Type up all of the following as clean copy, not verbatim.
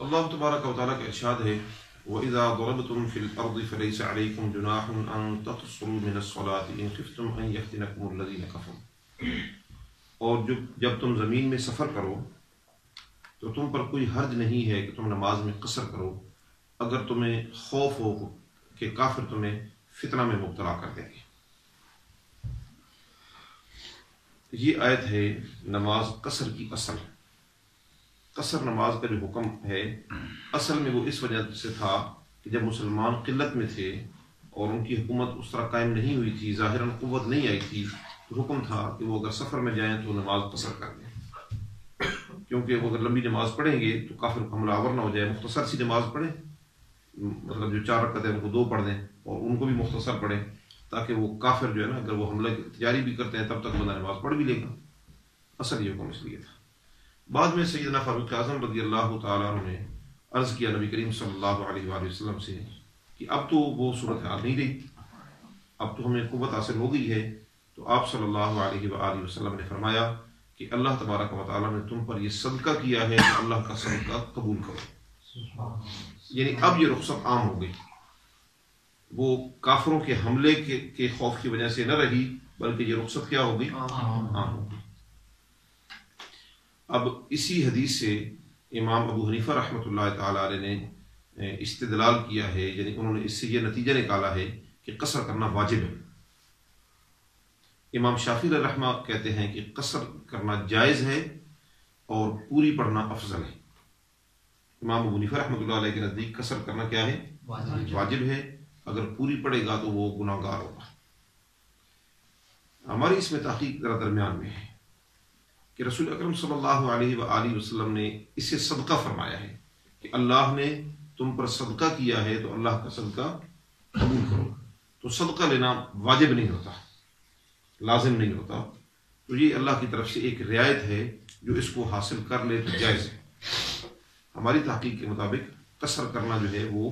اللہ تبارک و تعالیٰ کا ارشاد ہے وَإِذَا ضَرَبْتُمْ فِي الْأَرْضِ فَلَيْسَ عَلَيْكُمْ جُنَاحٌ أَن تَقْصُرُوا مِنَ الصَّلَاةِ إِنْ خِفْتُمْ أَن يَفْتِنَكُمُ الَّذِينَ كَفَرُوا، اور جب تم زمین میں سفر کرو تو تم پر کوئی حرج نہیں ہے کہ تم نماز میں قصر کرو اگر تمہیں خوف ہو کہ کافر تمہیں فتنہ میں مبتلا کر دیں گے۔ یہ آیت ہے نماز قصر کی اصل۔ قصر نماز کا جو حکم ہے اصل میں وہ اس وجہ سے تھا کہ جب مسلمان قلت میں تھے اور ان کی حکومت اس طرح قائم نہیں ہوئی تھی، ظاہراً قوت نہیں آئی تھی، تو حکم تھا کہ وہ اگر سفر میں جائیں تو نماز قصر کر دیں، کیونکہ وہ اگر لمبی نماز پڑھیں گے تو کافر کو حملہ آور نہ ہو جائے۔ مختصر سی نماز پڑھیں، مطلب جو 4 رکعتیں ان کو 2 پڑھ دیں اور ان کو بھی مختصر پڑھیں، تاکہ وہ کافر جو ہے نا اگر وہ حملہ تیاری بھی کرتے ہیں تب تک بندہ نماز پڑھ بھی لے گا۔ اصل یہ حکم اس لیے تھا۔ بعد میں سیدنا فاروق اعظم رضی اللہ تعالیٰ عنہ نے عرض کیا نبی کریم صلی اللہ علیہ وآلہ وسلم سے کہ اب تو وہ صورتحال نہیں رہی، اب تو ہمیں قوت حاصل ہو گئی ہے۔ تو آپ صلی اللہ علیہ وآلہ وسلم نے فرمایا کہ اللہ تبارک و تعالیٰ نے تم پر یہ صدقہ کیا ہے کہ اللہ کا صدقہ قبول کرو، یعنی اب یہ رخصت عام ہو گئی، وہ کافروں کے حملے کے خوف کی وجہ سے نہ رہی، بلکہ یہ رخصت کیا ہو گئی؟ عام ہو گئی۔ اب اسی حدیث سے امام ابو حنیفہ رحمۃ اللہ تعالیٰ علیہ نے استدلال کیا ہے، یعنی انہوں نے اس سے یہ نتیجہ نکالا ہے کہ قصر کرنا واجب ہے۔ امام شافعی علیہ رحمہ کہتے ہیں کہ قصر کرنا جائز ہے اور پوری پڑھنا افضل ہے۔ امام ابو حنیفہ رحمۃ اللہ علیہ کے نزدیک قصر کرنا کیا ہے؟ واجب ہے، اگر پوری پڑھے گا تو وہ گناہ گار ہوگا۔ ہماری اس میں تحقیق ذرا درمیان میں ہے کہ رسول اکرم صلی اللہ علیہ وآلہ وسلم نے اسے صدقہ فرمایا ہے کہ اللہ نے تم پر صدقہ کیا ہے تو اللہ کا صدقہ قبول کرو، تو صدقہ لینا واجب نہیں ہوتا، لازم نہیں ہوتا، تو یہ اللہ کی طرف سے ایک رعایت ہے، جو اس کو حاصل کر لے تو جائز ہے۔ ہماری تحقیق کے مطابق قصر کرنا جو ہے وہ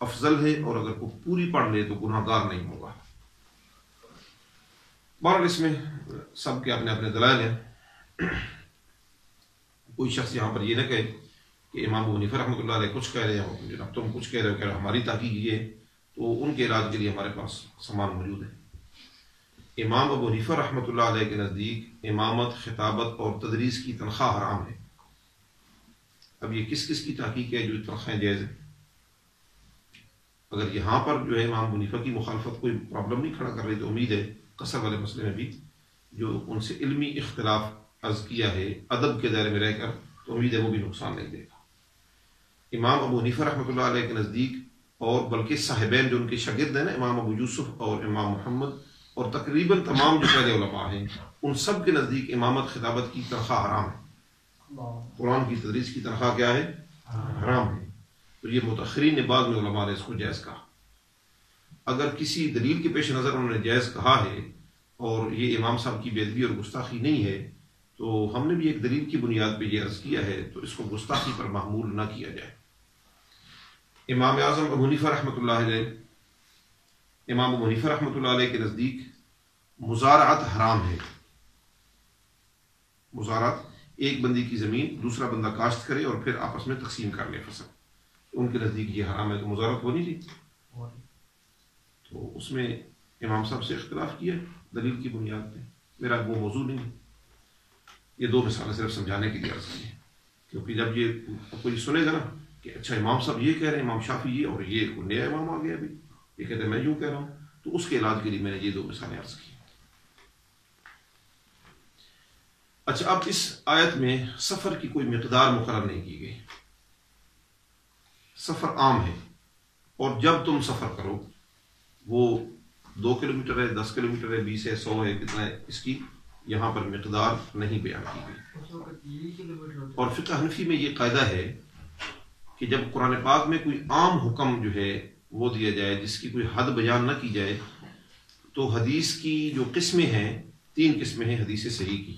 افضل ہے، اور اگر وہ پوری پڑھ لے تو گناہ گار نہیں ہوگا۔ بہرحال اس میں سب کے اپنے اپنے دلائل ہیں۔ کوئی شخص یہاں پر یہ نہ کہے کہ امام ابو حنیفہ رحمۃ اللہ علیہ کچھ کہہ رہے ہیں جناب تم کچھ کہہ رہے ہو، کہ ہماری تحقیق یہ ہے، تو ان کے علاج کے لیے ہمارے پاس سامان موجود ہے۔ امام ابو حنیفہ رحمۃ اللہ علیہ کے نزدیک امامت، خطابت اور تدریس کی تنخواہ حرام ہے۔ اب یہ کس کس کی تحقیق ہے جو تنخواہیں جائز ہے؟ اگر یہاں پر جو ہے امام ابو حنیفہ کی مخالفت کوئی پرابلم نہیں کھڑا کر رہی، تو امید ہے قصر والے مسئلے میں بھی جو ان سے علمی اختلاف عرض کیا ہے ادب کے دائرے میں رہ کر، تو امید ہے وہ بھی نقصان نہیں دے گا۔ امام ابو حنیفہ رحمۃ اللہ علیہ کے نزدیک، اور بلکہ صاحبین جو ان کے شاگرد ہیں نا، امام ابو یوسف اور امام محمد اور تقریباً تمام جو پہلے علماء ہیں، ان سب کے نزدیک امامت، خطابت کی تنخواہ حرام ہے۔ قرآن کی تدریس کی تنخواہ کیا ہے؟ حرام ہے۔ تو یہ متأخرین نے بعد میں علماء نے اس کو جائز کہا۔ اگر کسی دلیل کے پیش نظر انہوں نے جائز کہا ہے اور یہ امام صاحب کی بے ادبی اور گستاخی نہیں ہے، تو ہم نے بھی ایک دلیل کی بنیاد پہ یہ عرض کیا ہے، تو اس کو گستاخی پر محمول نہ کیا جائے۔ امام اعظم ابو حنیفہ رحمۃ اللہ علیہ، امام ابو حنیفہ رحمۃ اللہ علیہ کے نزدیک مزارعت حرام ہے۔ مزارعت، ایک بندی کی زمین دوسرا بندہ کاشت کرے اور پھر آپس میں تقسیم کر لے فصل، ان کے نزدیک یہ حرام ہے۔ تو مزارعت ہو نہیں تھی، تو اس میں امام صاحب سے اختلاف کیا دلیل کی بنیاد پہ، میرا وہ موضوع نہیں ہے۔ یہ 2 مثالیں صرف سمجھانے کے لیے عرض کی ہیں، کیونکہ جب یہ کوئی سنے گا نا کہ اچھا امام صاحب یہ کہہ رہے ہیں، امام شافعی یہ، اور یہ کوئی نیا امام آ گیا ابھی یہ کہتے ہیں میں یوں کہہ رہا ہوں، تو اس کے علاج کے لیے میں نے یہ 2 مثالیں عرض کی۔ اچھا، اب اس آیت میں سفر کی کوئی مقدار مقرر نہیں کی گئی، سفر عام ہے، اور جب تم سفر کرو وہ 2 کلومیٹر ہے، 10 کلومیٹر ہے، 20 ہے، 100 ہے، کتنا ہے، اس کی یہاں پر مقدار نہیں بیان کی گئی۔ اور فقہ حنفی میں یہ قاعدہ ہے کہ جب قرآن پاک میں کوئی عام حکم جو ہے وہ دیا جائے جس کی کوئی حد بیان نہ کی جائے، تو حدیث کی جو قسمیں ہیں 3 قسمیں ہیں حدیث صحیح کی،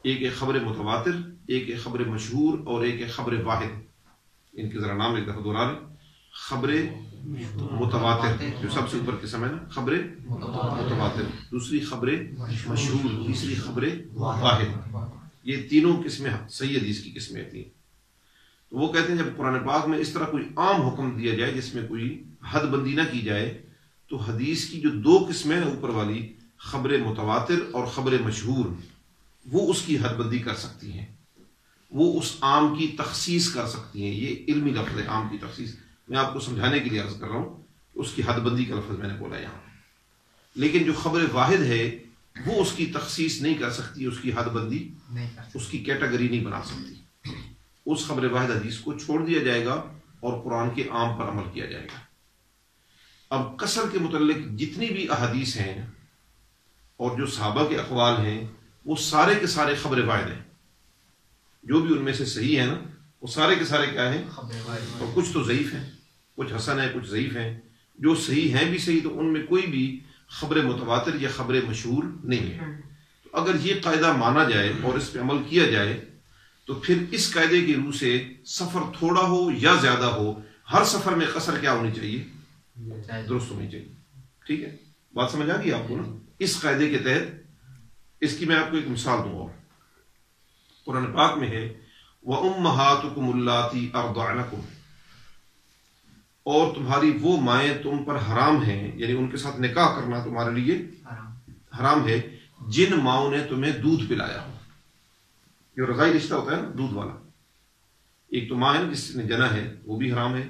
ایک ہے خبر متواتر، ایک ہے خبر مشہور، اور ایک ہے خبر واحد۔ ان کے ذرا نام ایک دفعہ دہرا لیں۔ خبر متواتر جو سب سے اوپر قسم ہے نا، خبر متواتر، دوسری خبر مشہور، تیسری خبر واحد۔ یہ تینوں قسمیں صحیح حدیث کی قسمیں تھیں۔ وہ کہتے ہیں جب قرآن پاک میں اس طرح کوئی عام حکم دیا جائے جس میں کوئی حد بندی نہ کی جائے تو حدیث کی جو دو قسمیں ہیں اوپر والی، خبر متواتر اور خبر مشہور، وہ اس کی حد بندی کر سکتی ہیں، وہ اس عام کی تخصیص کر سکتی ہیں۔ یہ علمی لفظ ہے عام کی تخصیص، میں آپ کو سمجھانے کے لیے عرض کر رہا ہوں، اس کی حد بندی کا لفظ میں نے بولا یہاں۔ لیکن جو خبر واحد ہے وہ اس کی تخصیص نہیں کر سکتی، اس کی حد بندی، اس کی کیٹیگری نہیں بنا سکتی۔ اس خبر واحد حدیث کو چھوڑ دیا جائے گا اور قرآن کے عام پر عمل کیا جائے گا۔ اب قصر کے متعلق جتنی بھی احادیث ہیں اور جو صحابہ کے اقوال ہیں وہ سارے کے سارے خبر واحد ہیں، جو بھی ان میں سے صحیح ہے نا وہ سارے کے سارے کیا ہیں، اور کچھ تو ضعیف ہیں، کچھ حسن ہیں، کچھ ضعیف ہیں۔ جو صحیح ہیں بھی صحیح، تو ان میں کوئی بھی خبر متواتر یا خبر مشہور نہیں ہے۔ تو اگر یہ قاعدہ مانا جائے اور اس پہ عمل کیا جائے تو پھر اس قاعدے کی روح سے سفر تھوڑا ہو یا زیادہ ہو، ہر سفر میں قصر کیا ہونی چاہیے، درست ہونی چاہیے۔ ٹھیک ہے، بات سمجھ آ گئی آپ کو نا؟ اس قاعدے کے تحت اس کی میں آپ کو ایک مثال دوں، اور قرآن پاک میں ہے وَأُمَّهَاتُكُمُ اللَّاتِي أَرْضَعْنَكُمْ، اور تمہاری وہ مائیں تم پر حرام ہیں، یعنی ان کے ساتھ نکاح کرنا تمہارے لیے حرام ہے، جن ماؤں نے تمہیں دودھ پلایا ہو۔ جو رضائی رشتہ ہوتا ہے نا دودھ والا، ایک تو ماں ہے جس نے جنا ہے وہ بھی حرام ہے،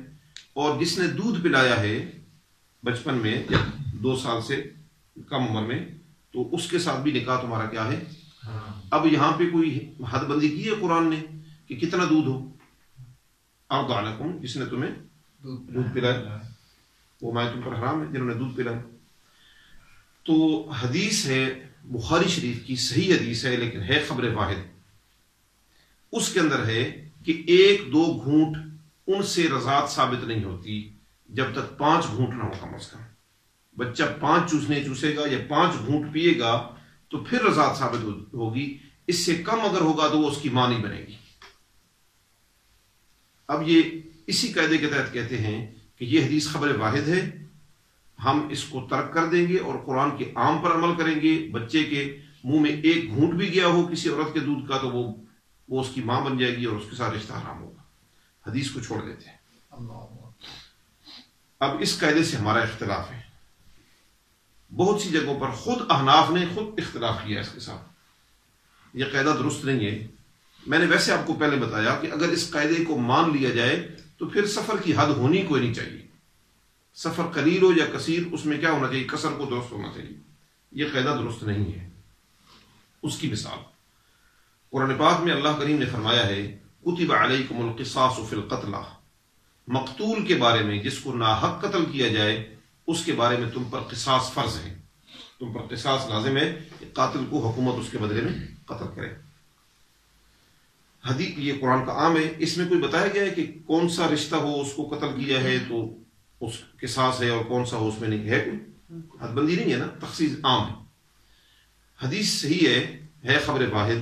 اور جس نے دودھ پلایا ہے بچپن میں یا 2 سال سے کم عمر میں، تو اس کے ساتھ بھی نکاح تمہارا کیا ہے۔ اب یہاں پہ کوئی حد بندی کی ہے قرآن نے کہ کتنا دودھ ہو، أَرْضَعْنَكُمْ، جس نے تمہیں دودھ پلایا، وہ مائیں تم پر حرام ہے جنہوں نے دودھ پلایا۔ تو حدیث ہے بخاری شریف کی، صحیح حدیث ہے لیکن ہے خبر واحد، اس کے اندر ہے کہ 1-2 گھونٹ ان سے رضاعت ثابت نہیں ہوتی جب تک 5 گھونٹ نہ ہو کم از کم۔ بچہ 5 چوسنے چوسے گا یا 5 گھونٹ پیے گا تو پھر رضاعت ثابت ہوگی، اس سے کم اگر ہوگا تو وہ اس کی ماں نہیں بنے گی۔ اب یہ اسی قاعدے کے تحت کہتے ہیں کہ یہ حدیث خبر واحد ہے، ہم اس کو ترک کر دیں گے اور قرآن کے عام پر عمل کریں گے۔ بچے کے منہ میں 1 گھونٹ بھی گیا ہو کسی عورت کے دودھ کا تو وہ اس کی ماں بن جائے گی اور اس کے ساتھ رشتہ حرام ہوگا۔ حدیث کو چھوڑ دیتے ہیں۔ اب اس قاعدے سے ہمارا اختلاف ہے، بہت سی جگہوں پر خود احناف نے خود اختلاف کیا اس کے ساتھ، یہ قاعدہ درست نہیں ہے۔ میں نے ویسے آپ کو پہلے بتایا کہ اگر اس قاعدے کو مان لیا جائے تو پھر سفر کی حد ہونی کوئی نہیں چاہیے، سفر قلیل ہو یا کثیر اس میں کیا ہونا چاہیے، قصر کو درست ہونا چاہیے۔ یہ قاعدہ درست نہیں ہے۔ اس کی مثال قرآن پاک میں اللہ کریم نے فرمایا ہے کتب علیکم القصاص فی القتلى، مقتول کے بارے میں جس کو ناحق قتل کیا جائے اس کے بارے میں تم پر قصاص فرض ہے، تم پر قصاص لازم ہے کہ قاتل کو حکومت اس کے بدلے میں قتل کرے۔ حدیث یہ قرآن کا عام ہے، اس میں کوئی بتایا گیا ہے کہ کون سا رشتہ ہو اس کو قتل کیا ہے تو اس قصاص ہے اور کون سا ہو اس میں نہیں ہے، کوئی حد بندی نہیں ہے نا، تخصیص عام ہے۔ حدیث صحیح ہے خبر واحد،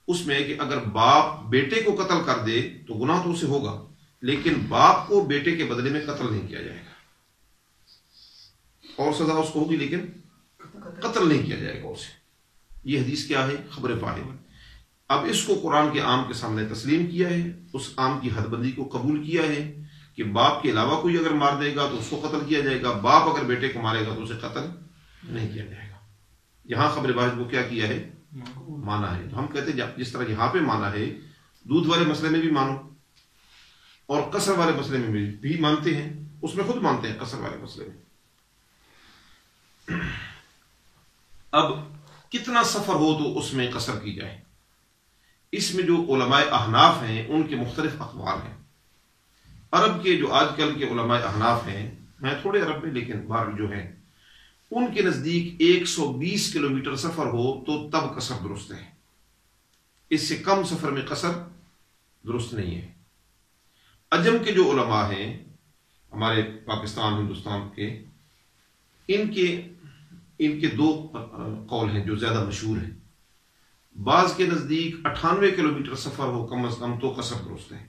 اس میں کہ اگر باپ بیٹے کو قتل کر دے تو گناہ تو اسے ہوگا، لیکن باپ کو بیٹے کے بدلے میں قتل نہیں کیا جائے گا، اور سزا اس کو ہوگی لیکن قتل نہیں کیا جائے گا اسے۔ یہ حدیث کیا ہے، خبر واحد۔ اب اس کو قرآن کے عام کے سامنے تسلیم کیا ہے، اس عام کی حد بندی کو قبول کیا ہے کہ باپ کے علاوہ کوئی اگر مار دے گا تو اس کو قتل کیا جائے گا، باپ اگر بیٹے کو مارے گا تو اسے قتل نہیں کیا جائے گا۔ یہاں خبر واحد کو کیا کیا ہے، مانا ہے۔ تو ہم کہتے ہیں جس طرح یہاں پہ مانا ہے دودھ والے مسئلے میں بھی مانو اور قصر والے مسئلے میں بھی مانتے ہیں، اس میں خود مانتے ہیں قصر والے مسئلے میں۔ اب کتنا سفر ہو تو اس میں قصر کی جائے، اس میں جو علماء احناف ہیں ان کے مختلف اقوال ہیں۔ عرب کے جو آج کل کے علماء احناف ہیں، میں تھوڑے عرب میں لیکن باہر جو ہیں، ان کے نزدیک 120 کلومیٹر سفر ہو تو تب قصر درست ہے، اس سے کم سفر میں قصر درست نہیں ہے۔ عجم کے جو علماء ہیں ہمارے پاکستان ہندوستان کے، ان کے 2 قول ہیں جو زیادہ مشہور ہیں۔ بعض کے نزدیک 98 کلومیٹر سفر ہو کم از کم تو قصر درست ہے،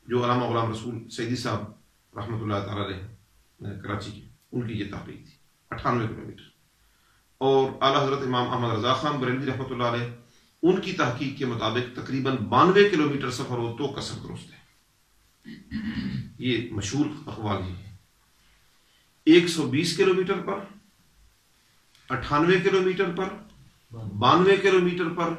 جو علامہ غلام رسول سیدی صاحب رحمۃ اللہ تعالی علیہ کراچی کے، ان کی یہ تحقیق تھی 98 کلومیٹر۔ اور اعلیٰ حضرت امام احمد رضا خان بریلوی رحمۃ اللہ علیہ ان کی تحقیق کے مطابق تقریباً 92 کلومیٹر سفر ہو تو قصر درست ہے۔ یہ مشہور اقوال ہی ہے۔ 120 کلومیٹر پر، 98 کلومیٹر پر، 92 کلومیٹر پر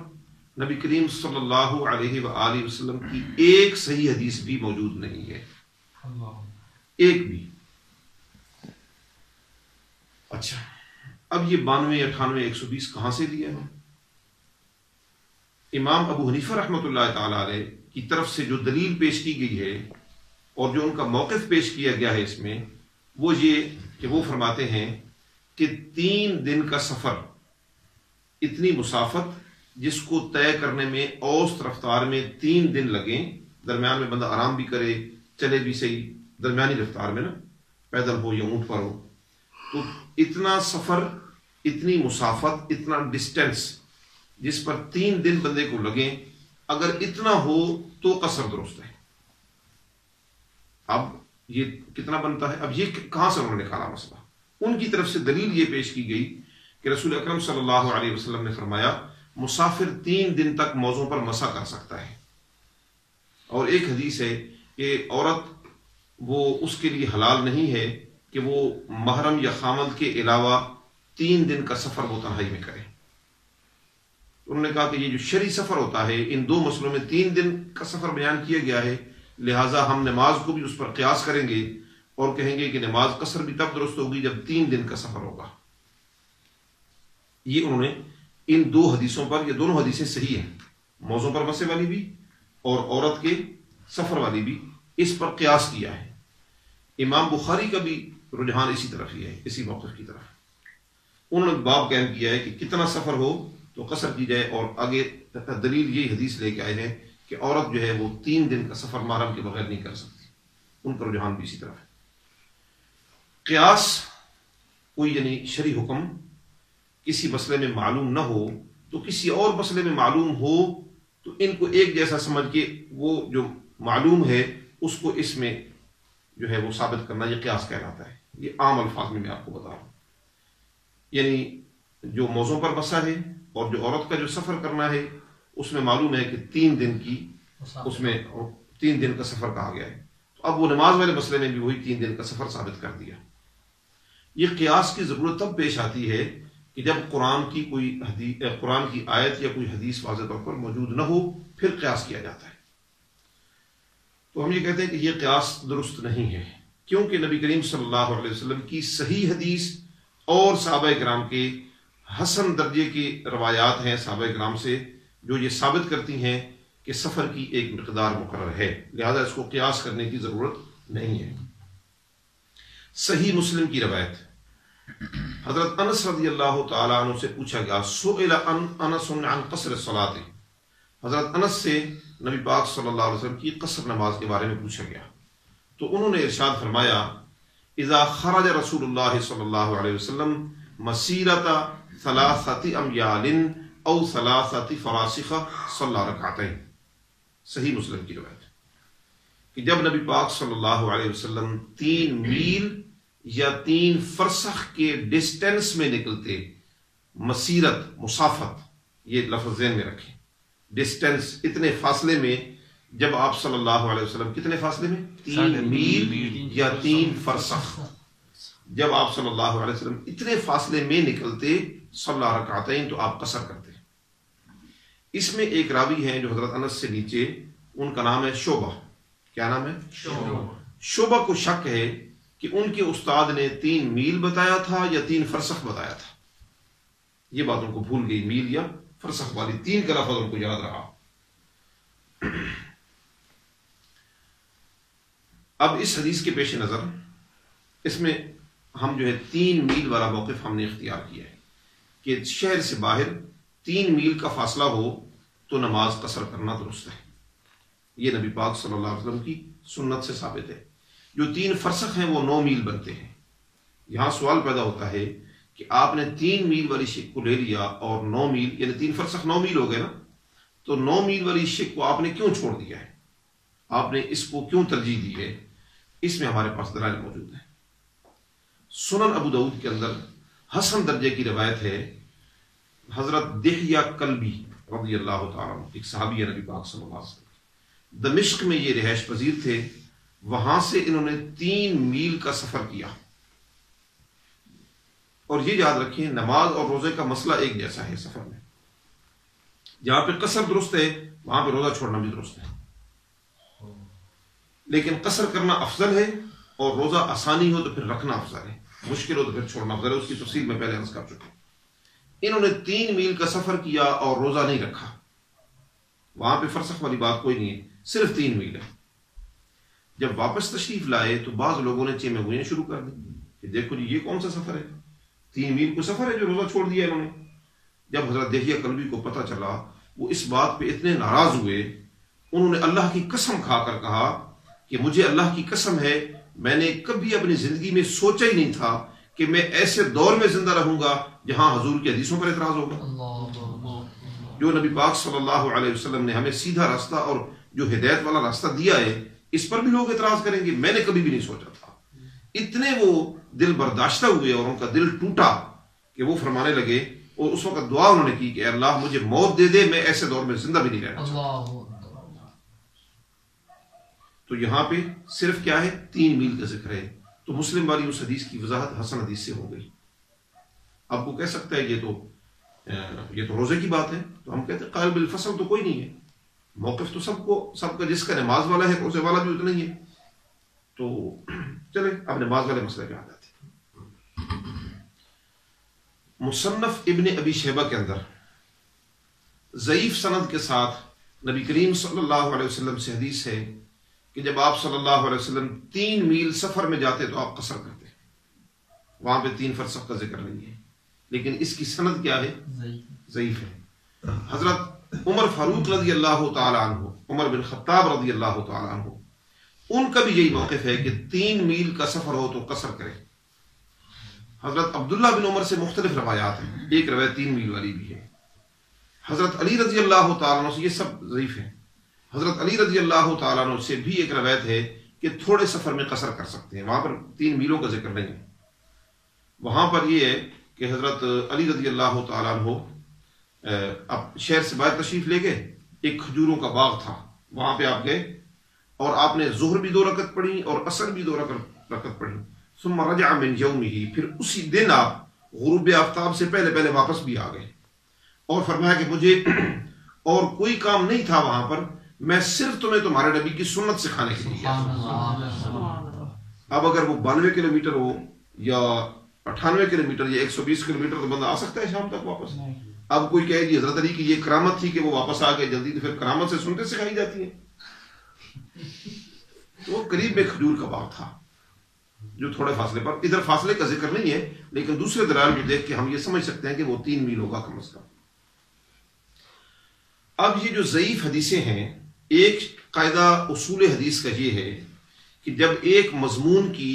نبی کریم صلی اللہ علیہ وآلہ وسلم کی ایک صحیح حدیث بھی موجود نہیں ہے، ایک بھی۔ اچھا، اب یہ 92، 98، 120 کہاں سے لیا ہے؟ امام ابو حنیفہ رحمۃ اللہ تعالی علیہ کی طرف سے جو دلیل پیش کی گئی ہے اور جو ان کا موقف پیش کیا گیا ہے اس میں، وہ یہ کہ وہ فرماتے ہیں کہ 3 دن کا سفر، اتنی مسافت جس کو طے کرنے میں اوسط رفتار میں 3 دن لگیں، درمیان میں بندہ آرام بھی کرے، چلے بھی صحیح، درمیانی رفتار میں نا، پیدل ہو یا اونٹ پر ہو، تو اتنا سفر، اتنی مسافت، اتنا ڈسٹینس جس پر 3 دن بندے کو لگیں، اگر اتنا ہو تو قصر درست ہے۔ اب یہ کتنا بنتا ہے؟ اب یہ کہاں سے انہوں نے نکالا مسئلہ؟ ان کی طرف سے دلیل یہ پیش کی گئی کہ رسول اکرم صلی اللہ علیہ وسلم نے فرمایا مسافر 3 دن تک موزوں پر مسح کر سکتا ہے، اور ایک حدیث ہے کہ عورت وہ اس کے لیے حلال نہیں ہے کہ وہ محرم یا خامد کے علاوہ 3 دن کا سفر وہ تنہائی میں کرے۔ انہوں نے کہا کہ یہ جو شرعی سفر ہوتا ہے، ان 2 مسئلوں میں 3 دن کا سفر بیان کیا گیا ہے، لہٰذا ہم نماز کو بھی اس پر قیاس کریں گے اور کہیں گے کہ نماز قصر بھی تب درست ہوگی جب 3 دن کا سفر ہوگا۔ یہ انہوں نے ان 2 حدیثوں پر، یہ دونوں حدیثیں صحیح ہیں، موضوع پر مسے والی بھی اور عورت کے سفر والی بھی، اس پر قیاس کیا ہے۔ امام بخاری کا بھی رجحان اسی طرف ہی ہے، اسی موقف کی طرف۔ انہوں نے باب قائم کیا ہے کہ کتنا سفر ہو تو قصر کی جائے، اور آگے دلیل یہی حدیث لے کے آئے ہیں کہ عورت جو ہے وہ 3 دن کا سفر محرم کے بغیر نہیں کر سکتی، ان کا رجحان بھی اسی طرف ہے۔ قیاس کوئی یعنی شرعی حکم کسی مسئلے میں معلوم نہ ہو تو کسی اور مسئلے میں معلوم ہو تو ان کو ایک جیسا سمجھ کے وہ جو معلوم ہے اس کو اس میں جو ہے وہ ثابت کرنا، یہ قیاس کہلاتا ہے۔ یہ عام الفاظ میں آپ کو بتا رہا ہوں، یعنی جو موضوع پر بسا ہے اور جو عورت کا جو سفر کرنا ہے اس میں معلوم ہے کہ 3 دن کی، اس میں 3 دن کا سفر کہا گیا ہے، تو اب وہ نماز والے مسئلے میں بھی وہی 3 دن کا سفر ثابت کر دیا۔ یہ قیاس کی ضرورت تب پیش آتی ہے کہ جب قرآن کی کوئی قرآن کی آیت یا کوئی حدیث واضح طور پر موجود نہ ہو، پھر قیاس کیا جاتا ہے۔ تو ہم یہ کہتے ہیں کہ یہ قیاس درست نہیں ہے، کیونکہ نبی کریم صلی اللہ علیہ وسلم کی صحیح حدیث اور صحابہ کرام کے حسن درجے کی روایات ہیں صحابہ کرام سے جو یہ ثابت کرتی ہیں کہ سفر کی ایک مقدار مقرر ہے، لہذا اس کو قیاس کرنے کی ضرورت نہیں ہے۔ صحیح مسلم کی روایت، حضرت انس رضی اللہ تعالیٰ عنہ سے پوچھا گیا، سئل انس عن قصر الصلاۃ، حضرت انس سے نبی پاک صلی اللہ علیہ وسلم کی قصر نماز کے بارے میں پوچھا گیا، تو انہوں نے ارشاد فرمایا، اذا خرج رسول اللہ صلی اللہ علیہ وسلم مسیرۃ 3 امیال او 3 فراسخ صلی رکعتین۔ صحیح مسلم کی روایت کہ جب نبی پاک صلی اللہ علیہ وسلم 3 میل یا 3 فرسخ کے ڈسٹینس میں نکلتے، مسیرت مسافت، یہ لفظ ذہن میں رکھیں، ڈسٹینس اتنے فاصلے میں، جب آپ صلی اللہ علیہ وسلم کتنے فاصلے میں، 3 میل یا 3 فرسخ، جب آپ صلی اللہ علیہ وسلم اتنے فاصلے میں نکلتے صلی رکعتین تو آپ قصر کرتے۔ اس میں ایک راوی ہیں جو حضرت انس سے نیچے، ان کا نام ہے شعبہ۔ کیا نام ہے؟ شعبہ کو شک ہے کہ ان کے استاد نے 3 میل بتایا تھا یا 3 فرسخ بتایا تھا، یہ بات ان کو بھول گئی، میل یا فرسخ والی 3 کا لفظ ان کو یاد رہا۔ اب اس حدیث کے پیش نظر اس میں ہم جو ہے 3 میل والا موقف ہم نے اختیار کیا ہے کہ شہر سے باہر 3 میل کا فاصلہ ہو تو نماز قصر کرنا درست ہے، یہ نبی پاک صلی اللہ علیہ وسلم کی سنت سے ثابت ہے۔ جو 3 فرسخ ہیں وہ 9 میل بنتے ہیں۔ یہاں سوال پیدا ہوتا ہے کہ آپ نے 3 میل والی شک کو لے لیا اور 9 میل یعنی 3 فرسخ 9 میل ہو گئے نا، تو 9 میل والی شک کو آپ نے کیوں چھوڑ دیا ہے، آپ نے اس کو کیوں ترجیح دی ہے؟ اس میں ہمارے پاس دلائل موجود ہیں۔ سنن ابو داؤد کے اندر حسن درجے کی روایت ہے، حضرت دحیہ کلبی رضی اللہ تعالیٰ عنہ، ایک صحابی ہے نبی پاک صلی اللہ علیہ وسلم، دمشق میں یہ رہائش پذیر تھے، وہاں سے انہوں نے 3 میل کا سفر کیا. اور یہ یاد رکھیں نماز اور روزے کا مسئلہ ایک جیسا ہے سفر میں. جہاں پہ قصر درست ہے وہاں پہ روزہ چھوڑنا بھی درست ہے، لیکن قصر کرنا افضل ہے اور روزہ آسانی ہو تو پھر رکھنا افضل ہے، مشکل ہو تو پھر چھوڑنا افضل ہے. اس کی تفصیل میں پہلے عرض کر چکا ہوں. انہوں نے 3 میل کا سفر کیا اور روزہ نہیں رکھا. وہاں پہ فرسخ والی بات کوئی نہیں ہے، صرف 3 میل ہے. جب واپس تشریف لائے تو بعض لوگوں نے چیمیں گوئیاں شروع کر دی کہ دیکھو جی یہ کون سا سفر ہے، 3 میل کو سفر ہے جو روزہ چھوڑ دیا انہوں نے. جب حضرت دہیہ کلبی کو پتہ چلا وہ اس بات پہ اتنے ناراض ہوئے، انہوں نے اللہ کی قسم کھا کر کہا کہ مجھے اللہ کی قسم ہے میں نے کبھی اپنی زندگی میں سوچا ہی نہیں تھا کہ میں ایسے دور میں زندہ رہوں گا جہاں حضور کی حدیثوں پر اعتراض ہوگا. جو نبی پاک صلی اللہ علیہ وسلم نے ہمیں سیدھا راستہ اور جو ہدایت والا راستہ دیا ہے اس پر بھی لوگ اعتراض کریں گے، میں نے کبھی بھی نہیں سوچا تھا. اتنے وہ دل برداشتہ ہوئے اور ان کا دل ٹوٹا کہ وہ فرمانے لگے، اور اس وقت دعا انہوں نے کی کہ اللہ مجھے موت دے دے، میں ایسے دور میں زندہ بھی نہیں رہنا چاہتا. تو یہاں پہ صرف کیا ہے 3 میل کا ذکر ہے. تو مسلم والی اس حدیث کی وضاحت حسن حدیث سے ہو گئی. آپ کو کہہ سکتا ہے یہ تو روزے کی بات ہے، تو ہم کہتے ہیں قائل بالفصل تو کوئی نہیں ہے. موقف تو سب کا جس کا نماز والا ہے روزے والا بھی اتنا ہی ہے. تو چلیں اب نماز والے مسئلے پہ آ جاتے ہیں. مصنف ابن ابی شیبہ کے اندر ضعیف سند کے ساتھ نبی کریم صلی اللہ علیہ وسلم سے حدیث ہے کہ جب آپ صلی اللہ علیہ وسلم 3 میل سفر میں جاتے تو آپ قصر کرتے. وہاں پہ 3 فرسخ کا ذکر نہیں ہے، لیکن اس کی سند کیا ہے؟ ضعیف ہے. حضرت عمر فاروق رضی اللہ تعالی عنہ، عمر بن خطاب رضی اللہ تعالی عنہ، ان کا بھی یہی موقف ہے کہ 3 میل کا سفر ہو تو قصر کرے. حضرت عبداللہ بن عمر سے مختلف روایات ہیں، ایک روایت 3 میل والی بھی ہے. حضرت علی رضی اللہ تعالیٰ عنہ سے، یہ سب ضعیف ہیں، حضرت علی رضی اللہ تعالیٰ عنہ سے بھی ایک روایت ہے کہ تھوڑے سفر میں قصر کر سکتے ہیں. وہاں پر 3 میلوں کا ذکر نہیں ہے. وہاں پر یہ ہے کہ حضرت علی رضی اللہ تعالیٰ عنہ اب شہر سے باہر تشریف لے گئے، ایک کھجوروں کا باغ تھا، وہاں پہ آپ گئے اور آپ نے ظہر بھی 2 رکعت پڑھی اور عصر بھی 2 رکعت پڑھی. ثم رجع من یومہ، پھر اسی دن آپ غروب آفتاب سے پہلے واپس بھی آ گئے اور فرمایا کہ مجھے اور کوئی کام نہیں تھا وہاں پر، میں صرف تمہیں تمہارے نبی کی سنت سکھانے کے لیے. اب اگر وہ 92 کلومیٹر ہو یا 98 کلومیٹر یا 120 کلومیٹر تو بندہ آ سکتا ہے شام تک واپس. اب کوئی کہے جی حضرت علی کی یہ کرامت تھی کہ وہ واپس آ گئے جلدی، تو پھر کرامت سے سنتیں سکھائی جاتی ہیں. تو وہ قریب میں کھجور کا باغ تھا جو تھوڑے فاصلے پر، ادھر فاصلے کا ذکر نہیں ہے لیکن دوسرے دلائل کو دیکھ کے ہم یہ سمجھ سکتے ہیں کہ وہ 3 میل ہوگا کم از کم. اب یہ جو ضعیف حدیثیں ہیں، ایک قاعدہ اصول حدیث کا یہ ہے کہ جب ایک مضمون کی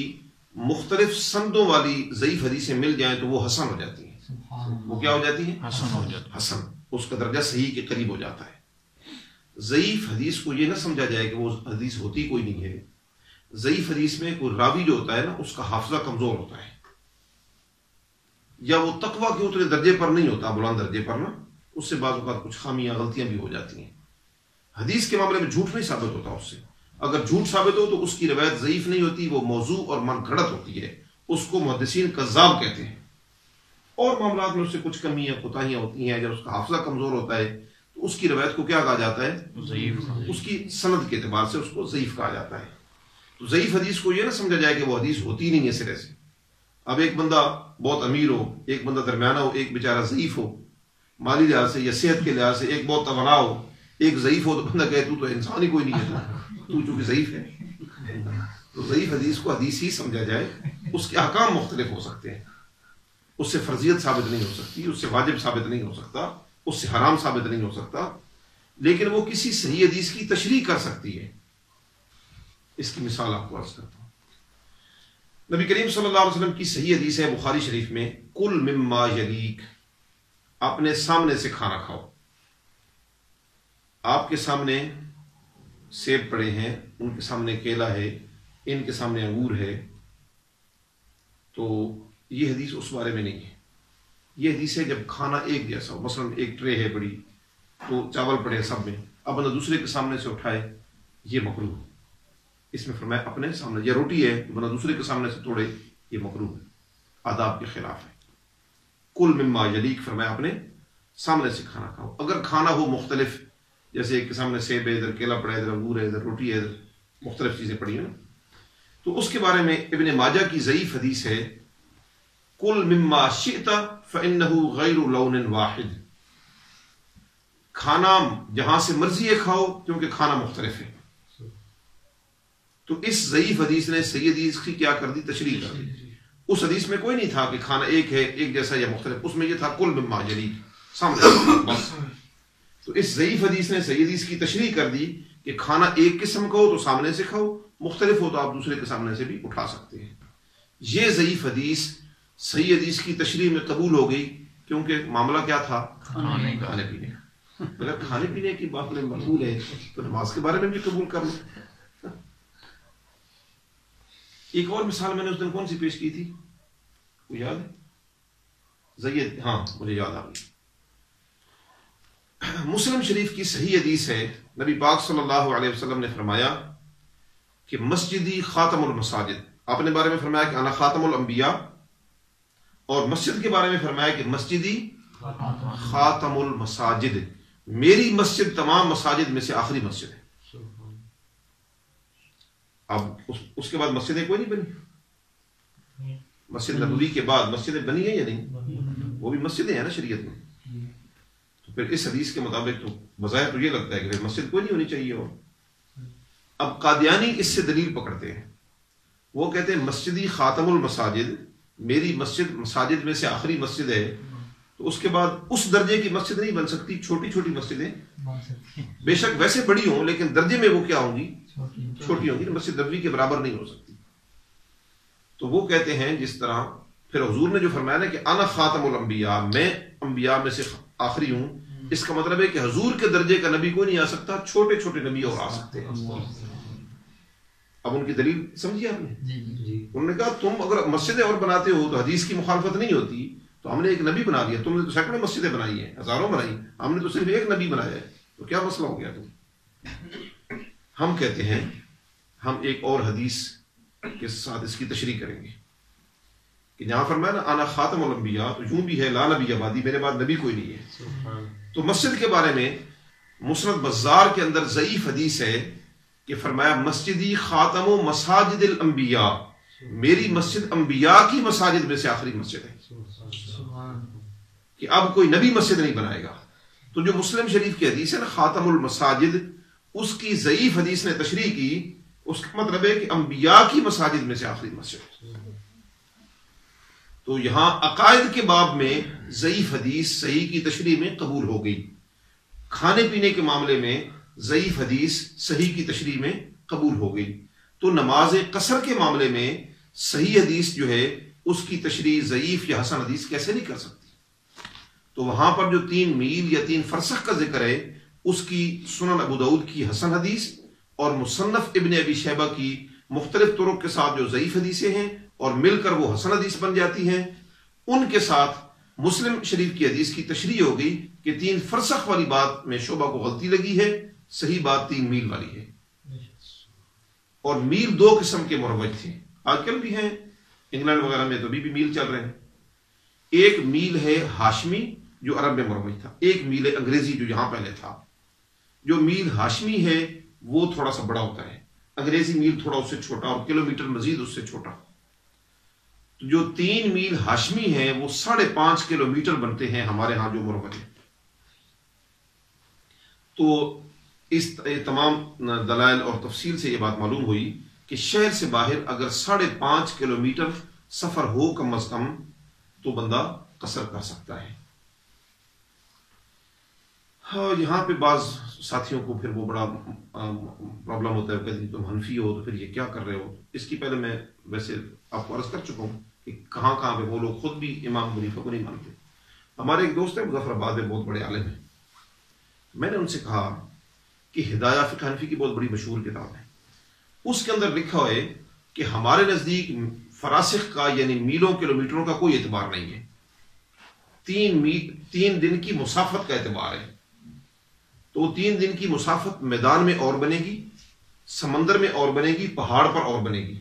مختلف سندوں والی ضعیف حدیثیں مل جائیں تو وہ حسن ہو جاتی ہیں. وہ کیا ہو جاتی ہیں؟ حسن ہو جاتی ہیں. حسن اس کا درجہ صحیح کے قریب ہو جاتا ہے. ضعیف حدیث کو یہ نہ سمجھا جائے کہ وہ حدیث ہوتی کوئی نہیں ہے. ضعیف حدیث میں کوئی راوی جو ہوتا ہے نا اس کا حافظہ کمزور ہوتا ہے، یا وہ تقویٰ کے اتنے درجے پر نہیں ہوتا، بلند درجے پر نا، اس سے بعض اوقات کچھ خامیاں غلطیاں بھی ہو جاتی ہیں. حدیث کے معاملے میں جھوٹ نہیں ثابت ہوتا اس سے. اگر جھوٹ ثابت ہو تو اس کی روایت ضعیف نہیں ہوتی، وہ موضوع اور من گھڑت ہوتی ہے، اس کو محدثین کذاب کہتے ہیں. اور معاملات میں اس سے کچھ کمیاں کوتاہیاں ہوتی ہیں. جب اس کا حافظہ کمزور ہوتا ہے تو اس کی روایت کو کیا کہا جاتا ہے؟ ضعیف. اس کی سند کے اعتبار سے اس کو ضعیف کہا جاتا ہے. تو ضعیف حدیث کو یہ نہ سمجھا جائے کہ وہ حدیث ہوتی نہیں ہے سرے سے. اب ایک بندہ بہت امیر ہو، ایک بندہ درمیانہ ہو، ایک بیچارہ ضعیف ہو مالی لحاظ سے یا صحت کے لحاظ سے، ایک بہت توانا ہو، ایک ضعیف ہو، تو بندہ کہے تو انسان ہی کوئی نہیں ہے، تو چونکہ ضعیف ہے. تو ضعیف حدیث کو حدیث ہی سمجھا جائے. اس کے احکام مختلف ہو سکتے ہیں، اس سے فرضیت ثابت نہیں ہو سکتی، اس سے واجب ثابت نہیں ہو سکتا، اس سے حرام ثابت نہیں ہو سکتا، لیکن وہ کسی صحیح حدیث کی تشریح کر سکتی ہے. اس کی مثال آپ کو عرض کرتا ہوں. نبی کریم صلی اللہ علیہ وسلم کی صحیح حدیث ہے بخاری شریف میں، کل مما یلیک، اپنے سامنے سے کھانا کھاؤ. آپ کے سامنے سیب پڑے ہیں، ان کے سامنے کیلا ہے، ان کے سامنے انگور ہے، تو یہ حدیث اس بارے میں نہیں ہے. یہ حدیث ہے جب کھانا ایک جیسا ہو. مثلا ایک ٹرے ہے بڑی، تو چاول پڑے سب میں، اب بندہ دوسرے کے سامنے سے اٹھائے، یہ مکروہ ہے۔ اس میں فرمایا اپنے سامنے، یا روٹی ہے بندہ دوسرے کے سامنے سے توڑے، یہ مکروہ ہے، آداب کے خلاف ہے۔ کل مما یلیک، فرمایا اپنے سامنے سے کھانا کھاؤ۔ اگر کھانا ہو مختلف، جیسے ایک کے سامنے سیب ہے، ادھر کیلا پڑا ہے، ادھر انگور ہے، ادھر روٹی ہے، ادھر مختلف چیزیں پڑی ہیں، تو اس کے بارے میں ابن ماجہ کی ضعیف حدیث ہے، کل مما شئت فإنه غیر لون واحد، کھانا جہاں سے مرضی ہے کھاؤ کیونکہ کھانا مختلف ہے۔ تو اس ضعیف حدیث نے صحیح حدیث کی کیا کر دی؟ تشریح کر دی۔ اس حدیث میں کوئی نہیں تھا کہ کھانا ایک ہے، ایک جیسا یا مختلف، اس میں یہ تھا کل مما یلیک، سامنے بس۔ تو اس ضعیف حدیث نے صحیح حدیث کی تشریح کر دی کہ کھانا ایک قسم کا ہو تو سامنے سے کھاؤ، مختلف ہو تو آپ دوسرے کے سامنے سے بھی اٹھا سکتے ہیں۔ یہ ضعیف حدیث صحیح حدیث کی تشریح میں قبول ہو گئی، کیونکہ معاملہ کیا تھا؟ کھانے پینے کا۔ اگر کھانے پینے کی بات میں مقبول ہے تو نماز کے بارے میں بھی قبول کر لو۔ ایک اور مثال میں نے اس دن کون سی پیش کی تھی، وہ یاد ہے؟ زید، ہاں مجھے یاد آ گئی۔ مسلم شریف کی صحیح حدیث ہے، نبی پاک صلی اللہ علیہ وسلم نے فرمایا کہ مسجدی خاتم المساجد، اپنے بارے میں فرمایا کہ انا خاتم الانبیاء، اور مسجد کے بارے میں فرمایا کہ مسجدی خاتم المساجد، میری مسجد تمام مساجد میں سے آخری مسجد ہے۔ اب اس کے بعد مسجدیں کوئی نہیں بنی، مسجد نبوی کے بعد مسجدیں بنی ہیں یا نہیں؟ وہ بھی مسجدیں ہیں نا شریعت میں۔ تو پھر اس حدیث کے مطابق تو بظاہر تو یہ لگتا ہے کہ پھر مسجد کوئی نہیں ہونی چاہیے۔ اور اب قادیانی اس سے دلیل پکڑتے ہیں، وہ کہتے ہیں مسجدی خاتم المساجد، میری مسجد مساجد میں سے آخری مسجد ہے، تو اس کے بعد اس درجے کی مسجد نہیں بن سکتی، چھوٹی چھوٹی مسجدیں بے شک ویسے بڑی ہوں لیکن درجے میں وہ کیا ہوں گی؟ چھوٹی ہوں گی، مسجد نبوی کے برابر نہیں ہو سکتی۔ تو وہ کہتے ہیں جس طرح پھر حضور نے جو فرمایا نا کہ انا خاتم الانبیاء، میں انبیاء میں سے آخری ہوں، اس کا مطلب ہے کہ حضور کے درجے کا نبی کوئی نہیں آ سکتا، چھوٹے چھوٹے نبی اور آ سکتے ہیں۔ اب ان کی دلیل سمجھیے آپ نے؟ انہوں نے کہا تم اگر مسجدیں اور بناتے ہو تو حدیث کی مخالفت نہیں ہوتی، تو ہم نے ایک نبی بنا دیا، تم نے تو سینکڑوں مسجدیں بنائی ہیں، ہزاروں بنائی، ہم نے تو صرف ایک نبی بنایا ہے، تو کیا مسئلہ ہو گیا تم؟ ہم کہتے ہیں ہم ایک اور حدیث کے ساتھ اس کی تشریح کریں گے کہ جہاں فرمایا نا انا خاتم الانبیاء، تو یوں بھی ہے لا نبی بعدی، میرے بعد نبی کوئی نہیں ہے۔ تو مسجد کے بارے میں مسند بزار کے اندر ضعیف حدیث ہے کہ فرمایا مسجدی خاتم و مساجد الانبیاء، میری مسجد انبیاء کی مساجد میں سے آخری مسجد ہے، کہ اب کوئی نبی مسجد نہیں بنائے گا۔ تو جو مسلم شریف کی حدیث ہے نا خاتم المساجد، اس کی ضعیف حدیث نے تشریح کی، اس کا مطلب ہے کہ انبیاء کی مساجد میں سے آخری مسجد۔ تو یہاں عقائد کے باب میں ضعیف حدیث صحیح کی تشریح میں قبول ہو گئی، کھانے پینے کے معاملے میں ضعیف حدیث صحیح کی تشریح میں قبول ہو گئی۔ تو نماز قصر کے معاملے میں صحیح حدیث جو ہے اس کی تشریح ضعیف یا حسن حدیث کیسے نہیں کر سکتی؟ تو وہاں پر جو 3 میل یا 3 فرسخ کا ذکر ہے، اس کی سنن ابو داؤد کی حسن حدیث اور مصنف ابن ابی شیبہ کی مختلف طرق کے ساتھ جو ضعیف حدیثیں ہیں اور مل کر وہ حسن حدیث بن جاتی ہیں، ان کے ساتھ مسلم شریف کی حدیث کی تشریح ہو گئی کہ 3 فرسخ والی بات میں شعبہ کو غلطی لگی ہے، صحیح بات 3 میل والی ہے۔ اور میل 2 قسم کے مروج تھے، آج کل بھی ہیں، انگلینڈ وغیرہ میں تو بھی میل چل رہے ہیں۔ ایک میل ہے ہاشمی جو عرب میں مروج تھا، ایک میل ہے انگریزی جو یہاں پہلے تھا۔ جو میل ہاشمی ہے وہ تھوڑا سا بڑا ہوتا ہے، انگریزی میل تھوڑا اس سے چھوٹا اور کلومیٹر مزید اس سے چھوٹا۔ تو جو 3 میل ہاشمی ہیں وہ 5.5 کلومیٹر بنتے ہیں ہمارے ہاں جو مروج ہے۔ تو اس تمام دلائل اور تفصیل سے یہ بات معلوم ہوئی کہ شہر سے باہر اگر 5.5 کلومیٹر سفر ہو کم از کم تو بندہ قصر کر سکتا ہے۔ ہاں یہاں پہ بعض ساتھیوں کو پھر وہ بڑا پرابلم ہوتا ہے کہ تم حنفی ہو تو پھر یہ کیا کر رہے ہو۔ اس کی پہلے میں ویسے آپ کو عرض کر چکا ہوں کہ کہاں کہاں پہ وہ لوگ خود بھی امام ابو حنیفہ کو نہیں مانتے۔ ہمارے ایک دوست ہے مظفر آباد میں، بہت بڑے عالم ہیں، میں نے ان سے کہا کہ ہدایہ فقہ حنفی کی بہت بڑی مشہور کتاب ہے، اس کے اندر لکھا ہے کہ ہمارے نزدیک فراسخ کا یعنی میلوں کلومیٹروں کا کوئی اعتبار نہیں ہے، 3 دن کی مسافت کا اعتبار ہے۔ تو وہ 3 دن کی مسافت میدان میں اور بنے گی، سمندر میں اور بنے گی، پہاڑ پر اور بنے گی.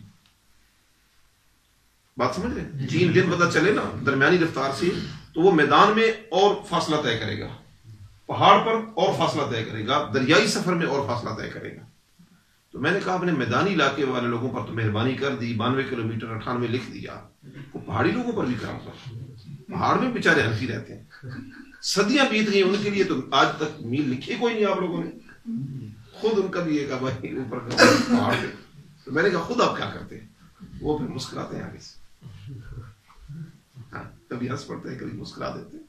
بات سمجھ رہے؟ 3 دن پتہ چلے نا درمیانی رفتار سے، تو وہ میدان میں اور فاصلہ طے کرے گا، پہاڑ پر اور فاصلہ طے کرے گا، دریائی سفر میں اور فاصلہ طے کرے گا. تو میں نے کہا اپنے میدانی علاقے والے لوگوں پر تو مہربانی کر دی، 92 کلومیٹر 98 لکھ دیا، وہ پہاڑی لوگوں پر بھی کرم کر. پہاڑ میں بیچارے حنفی رہتے ہیں، صدیاں بیت گئی ان کے لیے، تو آج تک میل لکھے کوئی نہیں آپ لوگوں نے. خود ان کا بھی ایک بھائی اوپر پہاڑ پہ. تو میں نے کہا خود آپ کیا کرتے ہیں؟ وہ پھر مسکراتے ہیں آگے سے، کبھی ہنس پڑتے ہیں، کبھی مسکرا دیتے ہیں.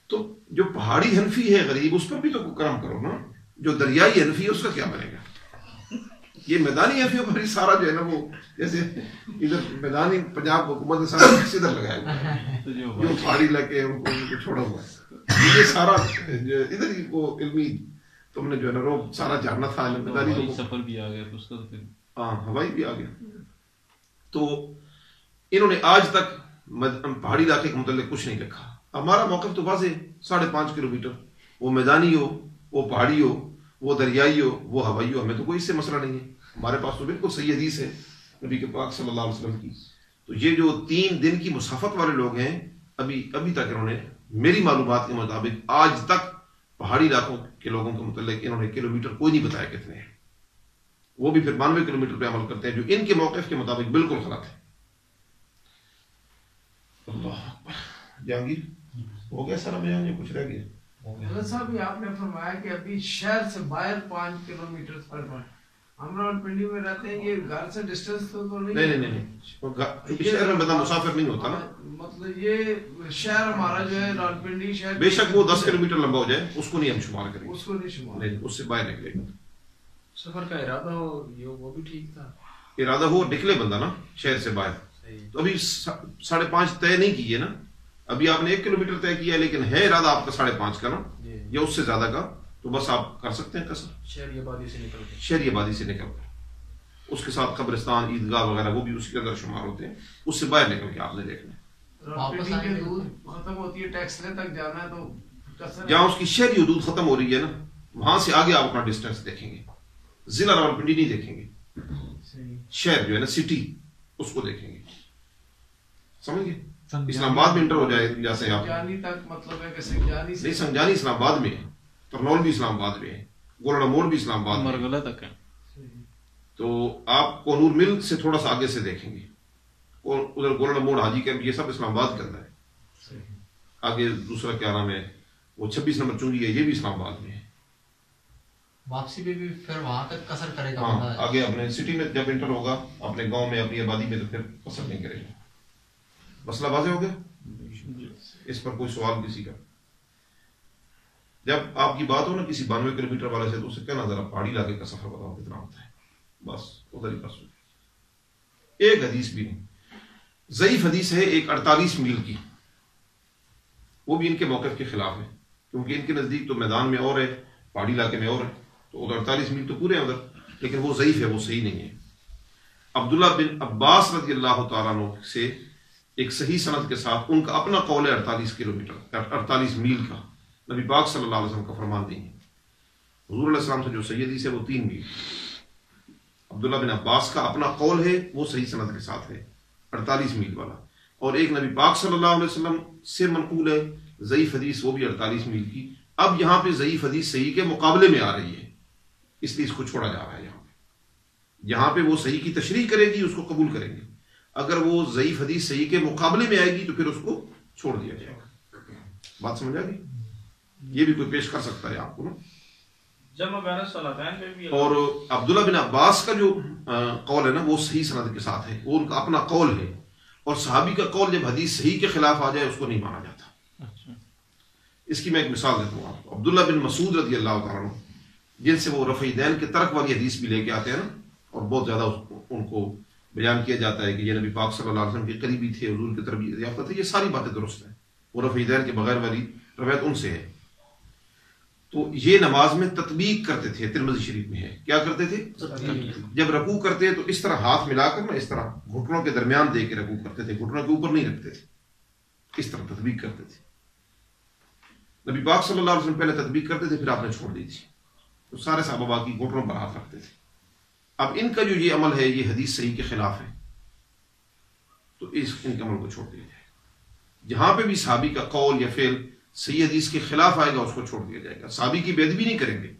تو جو پہاڑی حنفی ہے غریب، اس پر بھی تو کرم کرو نا. جو دریائی حنفی ہے اس کا کیا بنے گا؟ یہ میدانی حنفیوں پر سارا جو ہے نا، وہ جیسے ادھر میدانی پنجاب حکومت نے سارا ادھر لگایا ہوا ہے، جو پہاڑی علاقے ان کو چھوڑا ہوا ہے. یہ سارا ادھر ہی وہ علمی تم نے جو ہے نا روب سارا جاننا تھا. میدانی سفر بھی آ گیا اس کا، تو ہاں ہوائی بھی آ گیا. تو انہوں نے آج تک پہاڑی علاقے کے متعلق کچھ نہیں لکھا. ہمارا موقف تو واضح 5.5 کلومیٹر، وہ میدانی ہو، وہ پہاڑی ہو، وہ دریائی ہو، وہ ہوائی ہو، ہمیں تو کوئی اس سے مسئلہ نہیں ہے. ہمارے پاس تو بالکل صحیح حدیث ہے نبی کے پاک صلی اللہ علیہ وسلم کی. تو یہ جو 3 دن کی مسافت والے لوگ ہیں، ابھی تک انہوں نے میری معلومات کے مطابق آج تک پہاڑی علاقوں کے لوگوں کے متعلق انہوں نے کلومیٹر کوئی نہیں بتایا کتنے ہیں. وہ بھی پھر 92 کلومیٹر پہ عمل کرتے ہیں، جو ان کے موقف کے مطابق بالکل غلط ہے. اللہ اکبر. جہانگیر ہو گیا سارا بیان یا کچھ رہ گیا؟ حضرت صاحب یہ آپ نے فرمایا کہ ابھی شہر سے باہر 5 کلومیٹر پر ہم راولپنڈی میں رہتے ہیں، یہ گھر سے ڈسٹینس تو نہیں؟ شہر میں بندہ مسافر نہیں ہوتا نا. مطلب یہ شہر ہمارا جو ہے راولپنڈی شہر، بے شک وہ 10 کلومیٹر لمبا ہو جائے اس کو نہیں ہم شمار کریں گے، اس کو نہیں شمار، نہیں اس سے باہر نکلے گا. سفر کا ارادہ ہو یہ وہ بھی ٹھیک تھا، ارادہ ہو نکلے بندہ نا شہر سے باہر. تو ابھی 5.5 طے نہیں کیے نا، ابھی آپ نے 1 کلومیٹر طے کیا ہے، لیکن ہے ارادہ آپ کا 5.5 کا نا یا اس سے زیادہ کا، تو بس آپ کر سکتے ہیں قصر شہری آبادی سے نکل کر اس کے ساتھ قبرستان، عیدگاہ وغیرہ وہ بھی اسی کے اندر شمار ہوتے ہیں. اس سے باہر نکل کے آپ نے دیکھنا ہے. راولپنڈی کے حدود ختم ہوتی ہے، ٹیکسلے تک جانا ہے تو جہاں اس کی شہری حدود ختم ہو رہی ہے نا، وہاں سے آگے آپ اپنا ڈسٹینس دیکھیں گے. ضلع راولپنڈی نہیں دیکھیں گے، شہر جو ہے نا سٹی اس کو دیکھیں گے. سمجھ گئے؟ اسلام آباد میں انٹر ہو جائے جیسے آپ مطلب ہے کہ سنجانی نہیں، سنجانی اسلام آباد میں ہے، ترنول بھی اسلام آباد میں ہے، گولڑا موڑ بھی اسلام آباد میں مرغلہ تک ہے. تو آپ کونور مل سے تھوڑا سا آگے سے دیکھیں گے، ادھر گولڑا موڑ، حاجی کیمپ، یہ سب اسلام آباد کے اندر ہے. آگے دوسرا کیا نام ہے وہ 26 نمبر چنگی ہے، یہ بھی اسلام آباد میں ہے. واپسی پہ بھی پھر وہاں تک قصر کرے گا. ہاں آگے اپنے سٹی میں جب انٹر ہوگا اپنے گاؤں میں، اپنی آبادی میں، تو پھر قصر نہیں کرے گا. مسئلہ واضح ہو گیا؟ اس پر کوئی سوال کسی کا؟ جب آپ کی بات ہو نا کسی 92 کلومیٹر والے سے، تو اسے کہنا ذرا پہاڑی علاقے کا سفر بتاؤ کتنا ہوتا ہے، بس ادھر ہی بس. ایک حدیث بھی نہیں، ضعیف حدیث ہے ایک 48 میل کی، وہ بھی ان کے موقف کے خلاف ہے، کیونکہ ان کے نزدیک تو میدان میں اور ہے، پہاڑی علاقے میں اور ہے. تو ادھر 48 میل تو پورے ہیں ادھر، لیکن وہ ضعیف ہے، وہ صحیح نہیں ہے. عبداللہ بن عباس رضی اللہ تعالیٰ عنہ سے ایک صحیح سند کے ساتھ ان کا اپنا قول ہے 48 کلومیٹر، 48 میل کا. نبی پاک صلی اللہ علیہ وسلم کا فرمان نہیں ہے. حضور علیہ السلام سے جو صحیح حدیث ہے وہ 3 میل. عبداللہ بن عباس کا اپنا قول ہے، وہ صحیح سند کے ساتھ ہے 48 میل والا. اور ایک نبی پاک صلی اللہ علیہ وسلم سے منقول ہے ضعیف حدیث، وہ بھی 48 میل کی. اب یہاں پہ ضعیف حدیث صحیح کے مقابلے میں آ رہی ہے، اس لیے اس کو چھوڑا جا رہا ہے. یہاں پہ وہ صحیح کی تشریح کرے گی، اس کو قبول کریں گے. اگر وہ ضعیف حدیث صحیح کے مقابلے میں آئے گی تو پھر اس کو چھوڑ دیا جائے گا. بات سمجھ آ گئی؟ یہ بھی کوئی پیش کر سکتا ہے آپ کو نا. اور عبداللہ بن عباس کا جو قول ہے نا وہ صحیح سند کے ساتھ ہے، وہ ان کا اپنا قول ہے. اور صحابی کا قول جب حدیث صحیح کے خلاف آ جائے اس کو نہیں مانا جاتا. اس کی میں ایک مثال دیتا ہوں آپ کو. عبداللہ بن مسعود رضی اللہ تعالیٰ عنہ، جن سے وہ رفع دین کے ترک والی حدیث بھی لے کے آتے ہیں نا، اور بہت زیادہ ان کو بیان کیا جاتا ہے کہ یہ نبی پاک صلی اللہ علیہ وسلم کے قریبی تھے، حضور کی تربیت یافتہ تھے. یہ ساری باتیں درست ہیں، وہ رفع دین کے بغیر والی روایت ان سے ہے. تو یہ نماز میں تطبیق کرتے تھے، ترمذی شریف میں ہے. کیا کرتے تھے؟ جب رکوع کرتے تو اس طرح ہاتھ ملا کر نا، اس طرح گھٹنوں کے درمیان دے کے رکوع کرتے تھے، گھٹنوں کے اوپر نہیں رکھتے تھے، اس طرح تطبیق کرتے تھے. نبی پاک صلی اللہ علیہ وسلم پہلے تطبیق کرتے تھے، پھر آپ نے چھوڑ دی تھی، تو سارے صحابہ باقی گھٹنوں پر ہاتھ رکھتے تھے۔ اب ان کا جو یہ عمل ہے یہ حدیث صحیح کے خلاف ہے، تو ان کے عمل کو چھوڑ دیا جائے۔ جہاں پہ بھی صحابی کا قول یا فعل صحیح حدیث کے خلاف آئے گا اس کو چھوڑ دیا جائے گا۔ صحابی کی بے ادبی نہیں کریں گے،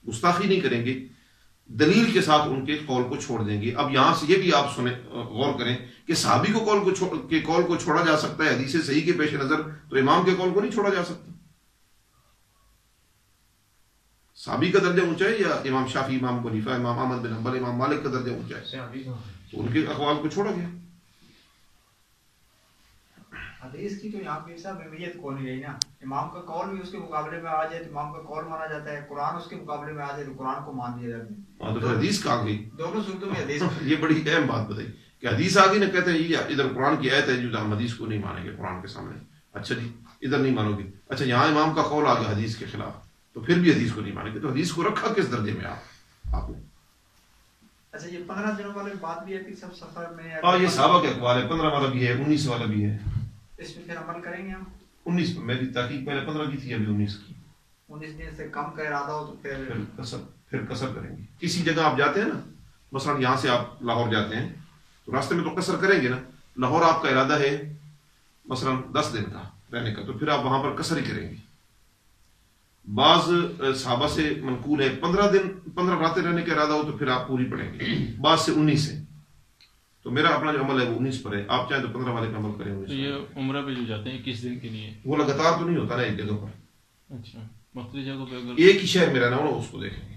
گستاخی نہیں کریں گے، دلیل کے ساتھ ان کے قول کو چھوڑ دیں گے۔ اب یہاں سے یہ بھی آپ سنیں، غور کریں کہ صحابی کو قول کو چھوڑا جا سکتا ہے حدیث صحیح کے پیش نظر، تو امام کے قول کو نہیں چھوڑا جا سکتا۔ صحابی کا درجہ اونچا ہے یا امام شافعی، امام ابو حنیفہ، امام احمد بن حنبل، امام مالک کا درجہ اونچا ہے، تو ان کے اقوال کو چھوڑا گیا۔ حدیث کی تو یہاں پہ صاحب اہمیت کو نہیں رہی نا، امام کا قول بھی اس کے مقابلے میں آ جائے تو امام کا قول مانا جاتا ہے، قرآن اس کے مقابلے میں آ جائے تو قرآن کو مان دیا جاتا ہے۔ ہاں، تو پھر حدیث کہاں گئی؟ دونوں صورتوں میں حدیث یہ بڑی اہم بات بتائی کہ حدیث آگئی نہ کہتے ہیں یہ ادھر قرآن کی آیت ہے جو ہم حدیث کو نہیں مانیں گے قرآن کے سامنے، اچھا جی ادھر نہیں مانو گے، اچھا یہاں امام کا قول آ گیا حدیث کے خلاف تو پھر بھی حدیث کو نہیں مانیں گے، تو حدیث کو رکھا کس درجے میں آپ نے؟ اچھا یہ 15 دنوں والی بات بھی ہے کہ سب سفر میں، ہاں یہ صحابہ کے اقوال ہے، 15 والا بھی ہے، 19 والا بھی ہے۔ اس میں پھر عمل کریں گے ہم؟ 19 میں بھی تحقیق پہلے 15 کی تھی، ابھی 19 کی۔ 19 دن سے کم کا ارادہ ہو تو پھر قصر کریں گے۔ کسی جگہ آپ جاتے ہیں نا، مثلا یہاں سے آپ لاہور جاتے ہیں تو راستے میں تو قصر کریں گے نا، لاہور آپ کا ارادہ ہے مثلا 10 دن کا رہنے کا، تو پھر آپ وہاں پر قصر ہی کریں گے۔ بعض صحابہ سے منقول ہے 15 راتیں رہنے کا ارادہ ہو تو پھر آپ پوری پڑھیں گے، بعض سے 19 ہے۔ تو میرا اپنا جو عمل ہے وہ 19 پر ہے، آپ چاہیں تو 15 والے پہ عمل کریں۔ تو یہ عمرہ پہ جو جاتے ہیں کس دن کے لیے؟ وہ لگاتار تو نہیں ہوتا نا ایک جگہ پر، اچھا، مختلف جگہوں پہ اگر ایک ہی شہر میں رہنا ہو اس کو دیکھیں گے۔